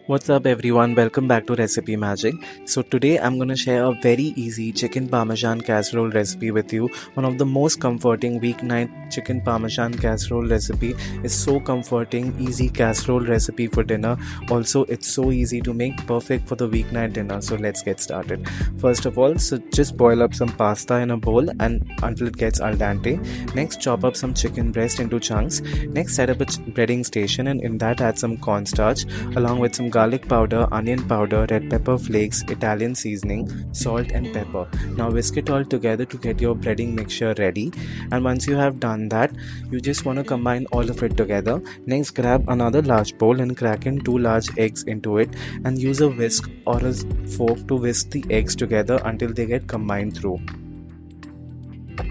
What's up everyone, welcome back to Recipe Magic. So today I'm going to share a very easy chicken parmesan casserole recipe with you. One of the most comforting weeknight chicken parmesan casserole recipe. Is so comforting, easy casserole recipe for dinner. Also it's so easy to make, perfect for the weeknight dinner. So let's get started. First of all, so just boil up some pasta in a bowl and until it gets al dente. Next chop up some chicken breast into chunks. Next set up a breading station and in that add some cornstarch along with some garlic powder, onion powder, red pepper flakes, Italian seasoning, salt and pepper. Now whisk it all together to get your breading mixture ready. And once you have done that, you just want to combine all of it together. Next grab another large bowl and crack in 2 large eggs into it and use a whisk or a fork to whisk the eggs together until they get combined through.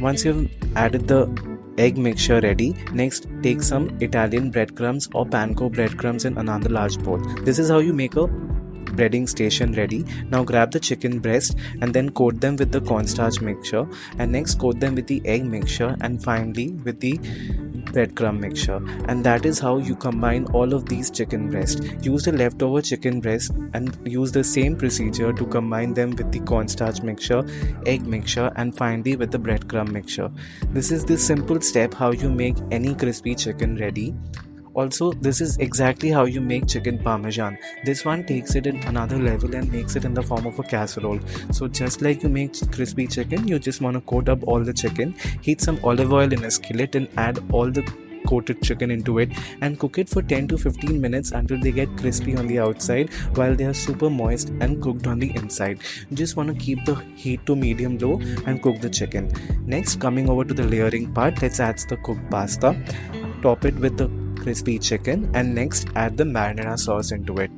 Once you've added the egg mixture ready, next take some Italian breadcrumbs or Panko breadcrumbs in another large bowl. This is how you make a breading station ready. Now grab the chicken breast and then coat them with the cornstarch mixture, and next coat them with the egg mixture, and finally with the breadcrumb mixture. And that is how you combine all of these chicken breast. Use the leftover chicken breast and use the same procedure to combine them with the cornstarch mixture, egg mixture, and finally with the breadcrumb mixture. This is the simple step how you make any crispy chicken ready. Also, this is exactly how you make chicken parmesan. This one takes it in another level and makes it in the form of a casserole. So just like you make crispy chicken, you just want to coat up all the chicken, heat some olive oil in a skillet and add all the coated chicken into it and cook it for 10 to 15 minutes until they get crispy on the outside while they are super moist and cooked on the inside. You just want to keep the heat to medium low and cook the chicken. Next, coming over to the layering part, let's add the cooked pasta, top it with the crispy chicken, and next add the marinara sauce into it.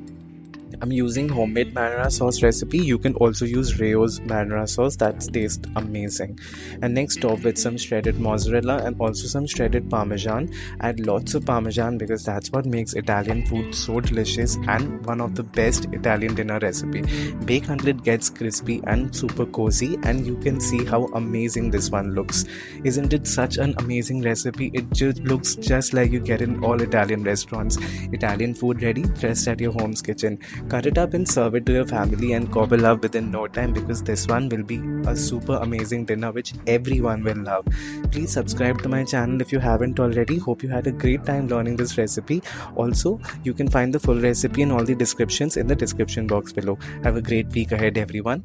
I'm using homemade marinara sauce recipe. You can also use Rayo's marinara sauce, that tastes amazing. And next top with some shredded mozzarella and also some shredded parmesan. Add lots of parmesan because that's what makes Italian food so delicious and one of the best Italian dinner recipe. Bake until it gets crispy and super cozy, and you can see how amazing this one looks. Isn't it such an amazing recipe? It just looks just like you get in all Italian restaurants. Italian food ready, just at your home's kitchen. Cut it up and serve it to your family and gobble up within no time because this one will be a super amazing dinner which everyone will love. Please subscribe to my channel if you haven't already. Hope you had a great time learning this recipe. Also, you can find the full recipe and all the descriptions in the description box below. Have a great week ahead, everyone.